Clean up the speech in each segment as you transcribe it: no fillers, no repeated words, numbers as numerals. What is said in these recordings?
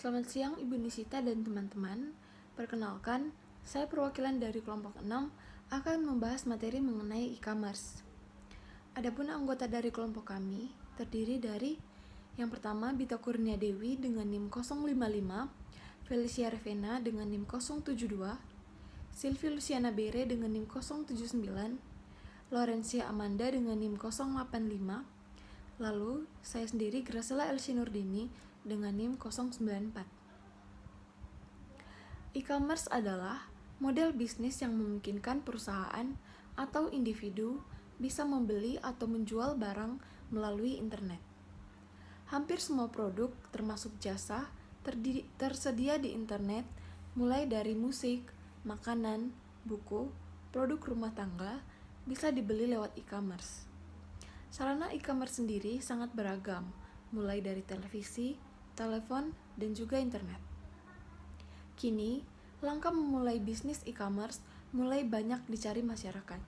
Selamat siang Ibu Nisita dan teman-teman. Perkenalkan, saya perwakilan dari kelompok 6 akan membahas materi mengenai e-commerce. Adapun anggota dari kelompok kami terdiri dari yang pertama Bita Kurnia Dewi dengan NIM 055, Felicia Revena dengan NIM 072, Sylvie Luciana Bere dengan NIM 079, Lorencia Amanda dengan NIM 085, lalu saya sendiri Graciela Elsie Nurdini dengan NIM 094. E-commerce adalah model bisnis yang memungkinkan perusahaan atau individu bisa membeli atau menjual barang melalui internet. Hampir semua produk, termasuk jasa, tersedia di internet, mulai dari musik, makanan, buku, produk rumah tangga, bisa dibeli lewat e-commerce. Sarana e-commerce sendiri sangat beragam, mulai dari televisi, telepon, dan juga internet. Kini, langkah memulai bisnis e-commerce mulai banyak dicari masyarakat,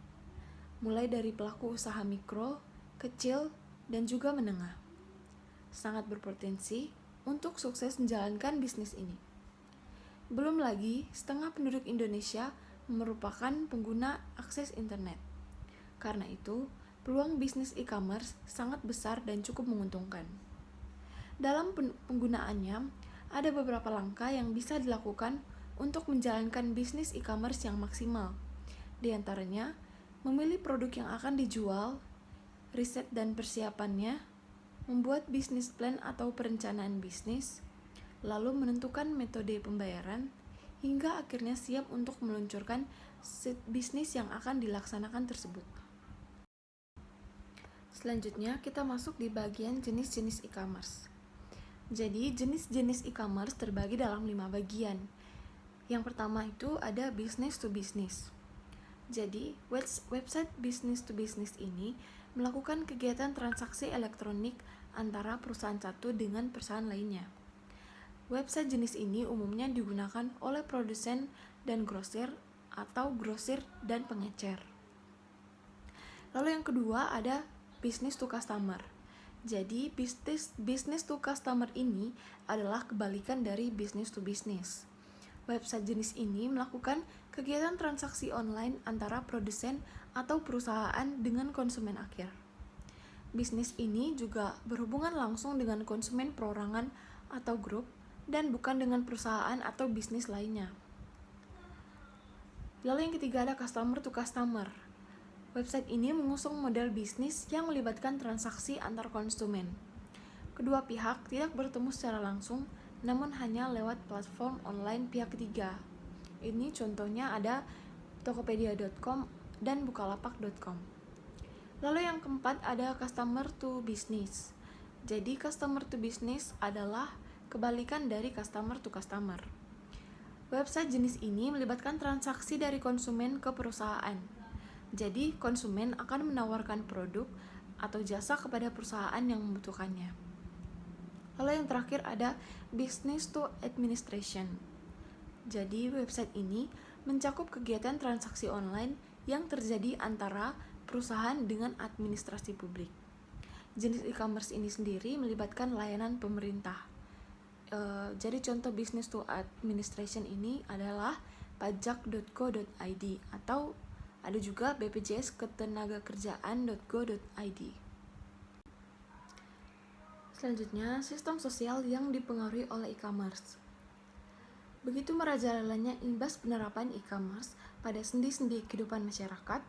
mulai dari pelaku usaha mikro, kecil, dan juga menengah. Sangat berpotensi untuk sukses menjalankan bisnis ini. Belum lagi, setengah penduduk Indonesia merupakan pengguna akses internet. Karena itu, peluang bisnis e-commerce sangat besar dan cukup menguntungkan. Dalam penggunaannya, ada beberapa langkah yang bisa dilakukan untuk menjalankan bisnis e-commerce yang maksimal. Di antaranya, memilih produk yang akan dijual, riset dan persiapannya, membuat bisnis plan atau perencanaan bisnis, lalu menentukan metode pembayaran, hingga akhirnya siap untuk meluncurkan bisnis yang akan dilaksanakan tersebut. Selanjutnya, kita masuk di bagian jenis-jenis e-commerce. Jadi, jenis-jenis e-commerce terbagi dalam 5 bagian. Yang pertama itu ada business to business. Jadi, website business to business ini melakukan kegiatan transaksi elektronik antara perusahaan satu dengan perusahaan lainnya. Website jenis ini umumnya digunakan oleh produsen dan grosir atau grosir dan pengecer. Lalu yang kedua ada business to customer. Jadi, business to customer ini adalah kebalikan dari business to business. Website jenis ini melakukan kegiatan transaksi online antara produsen atau perusahaan dengan konsumen akhir. Bisnis ini juga berhubungan langsung dengan konsumen perorangan atau grup dan bukan dengan perusahaan atau bisnis lainnya. Lalu yang ketiga ada customer to customer. Website ini mengusung model bisnis yang melibatkan transaksi antar konsumen. Kedua pihak tidak bertemu secara langsung, namun hanya lewat platform online pihak ketiga. Ini contohnya ada tokopedia.com dan bukalapak.com. Lalu yang keempat ada customer to business. Jadi customer to business adalah kebalikan dari customer to customer. Website jenis ini melibatkan transaksi dari konsumen ke perusahaan. Jadi, konsumen akan menawarkan produk atau jasa kepada perusahaan yang membutuhkannya. Lalu yang terakhir ada business to administration. Jadi, website ini mencakup kegiatan transaksi online yang terjadi antara perusahaan dengan administrasi publik. Jenis e-commerce ini sendiri melibatkan layanan pemerintah. Jadi contoh business to administration ini adalah pajak.go.id atau ada juga BPJS Ketenagakerjaan.go.id. Selanjutnya, sistem sosial yang dipengaruhi oleh e-commerce. Begitu merajalelanya imbas penerapan e-commerce pada sendi-sendi kehidupan masyarakat,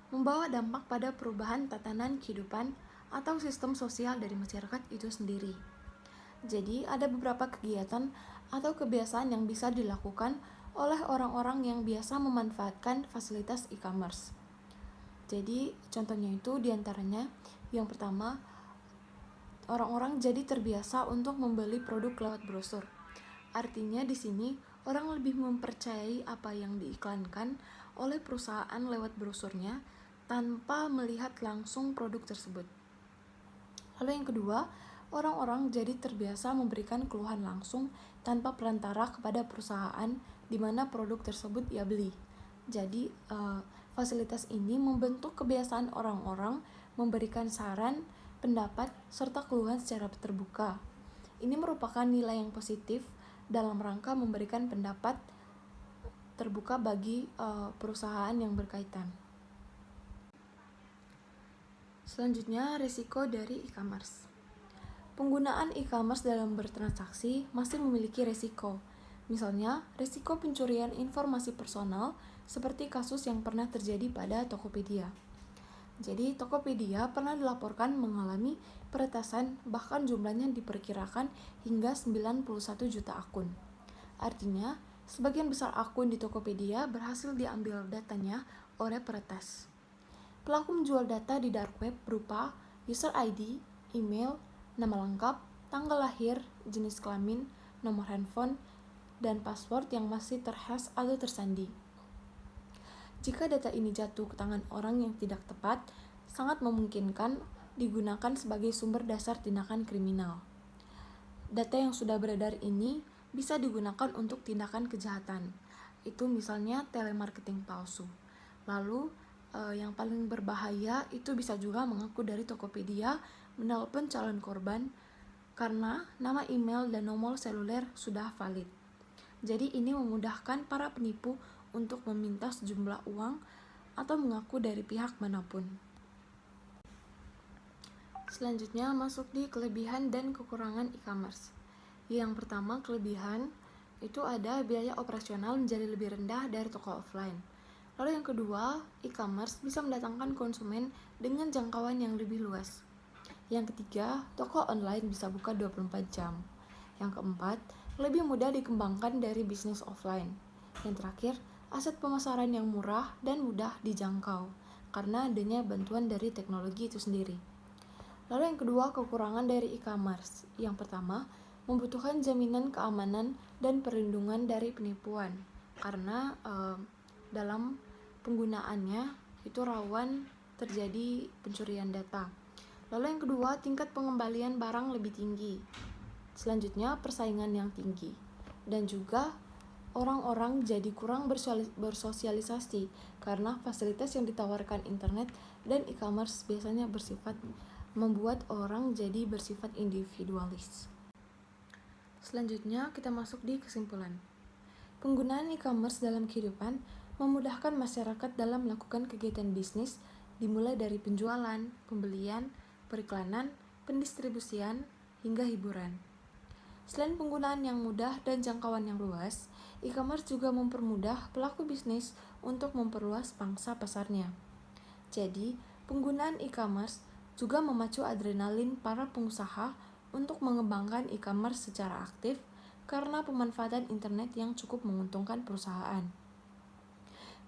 membawa dampak pada perubahan tatanan kehidupan atau sistem sosial dari masyarakat itu sendiri. Jadi, ada beberapa kegiatan atau kebiasaan yang bisa dilakukan oleh orang-orang yang biasa memanfaatkan fasilitas e-commerce. Jadi, contohnya itu diantaranya, yang pertama, orang-orang jadi terbiasa untuk membeli produk lewat brosur. Artinya di sini, orang lebih mempercayai apa yang diiklankan oleh perusahaan lewat brosurnya tanpa melihat langsung produk tersebut. Lalu yang kedua, orang-orang jadi terbiasa memberikan keluhan langsung tanpa perantara kepada perusahaan di mana produk tersebut ia beli. Jadi, fasilitas ini membentuk kebiasaan orang-orang memberikan saran, pendapat, serta keluhan secara terbuka. Ini merupakan nilai yang positif dalam rangka memberikan pendapat terbuka bagi perusahaan yang berkaitan. Selanjutnya, risiko dari e-commerce. Penggunaan e-commerce dalam bertransaksi masih memiliki risiko. Misalnya, risiko pencurian informasi personal seperti kasus yang pernah terjadi pada Tokopedia. Jadi, Tokopedia pernah dilaporkan mengalami peretasan, bahkan jumlahnya diperkirakan hingga 91 juta akun. Artinya, sebagian besar akun di Tokopedia berhasil diambil datanya oleh peretas. Pelaku menjual data di dark web berupa user ID, email, nama lengkap, tanggal lahir, jenis kelamin, nomor handphone, dan password yang masih terhash atau tersandi. Jika data ini jatuh ke tangan orang yang tidak tepat, sangat memungkinkan digunakan sebagai sumber dasar tindakan kriminal. Data yang sudah beredar ini bisa digunakan untuk tindakan kejahatan. Itu misalnya telemarketing palsu. Lalu, yang paling berbahaya itu bisa juga mengaku dari Tokopedia menelpon calon korban karena nama email dan nomor seluler sudah valid. Jadi ini memudahkan para penipu untuk meminta sejumlah uang atau mengaku dari pihak manapun. Selanjutnya masuk di kelebihan dan kekurangan e-commerce. Yang pertama, kelebihan itu ada biaya operasional menjadi lebih rendah dari toko offline. Lalu yang kedua, e-commerce bisa mendatangkan konsumen dengan jangkauan yang lebih luas. Yang ketiga, toko online bisa buka 24 jam. Yang keempat, lebih mudah dikembangkan dari bisnis offline. Yang terakhir, aset pemasaran yang murah dan mudah dijangkau karena adanya bantuan dari teknologi itu sendiri. Lalu yang kedua, kekurangan dari e-commerce. Yang pertama, membutuhkan jaminan keamanan dan perlindungan dari penipuan karena dalam penggunaannya itu rawan terjadi pencurian data. Lalu yang kedua, tingkat pengembalian barang lebih tinggi. Selanjutnya, persaingan yang tinggi. Dan juga orang-orang jadi kurang bersosialisasi karena fasilitas yang ditawarkan internet dan e-commerce biasanya membuat orang jadi bersifat individualis. Selanjutnya, kita masuk di kesimpulan. Penggunaan e-commerce dalam kehidupan memudahkan masyarakat dalam melakukan kegiatan bisnis dimulai dari penjualan, pembelian, periklanan, pendistribusian, hingga hiburan. Selain penggunaan yang mudah dan jangkauan yang luas, e-commerce juga mempermudah pelaku bisnis untuk memperluas pangsa pasarnya. Jadi, penggunaan e-commerce juga memacu adrenalin para pengusaha untuk mengembangkan e-commerce secara aktif karena pemanfaatan internet yang cukup menguntungkan perusahaan.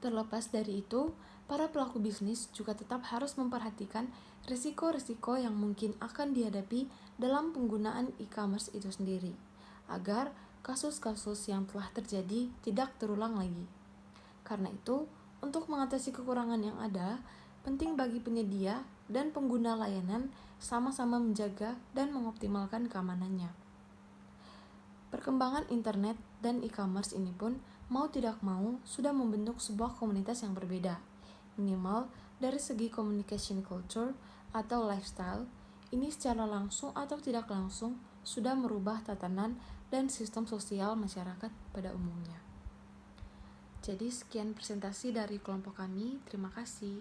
Terlepas dari itu, para pelaku bisnis juga tetap harus memperhatikan risiko-risiko yang mungkin akan dihadapi dalam penggunaan e-commerce itu sendiri, agar kasus-kasus yang telah terjadi tidak terulang lagi. Karena itu, untuk mengatasi kekurangan yang ada, penting bagi penyedia dan pengguna layanan sama-sama menjaga dan mengoptimalkan keamanannya. Perkembangan internet dan e-commerce ini pun mau tidak mau sudah membentuk sebuah komunitas yang berbeda. Minimal dari segi communication culture atau lifestyle, ini secara langsung atau tidak langsung sudah merubah tatanan dan sistem sosial masyarakat pada umumnya. Jadi sekian presentasi dari kelompok kami, terima kasih.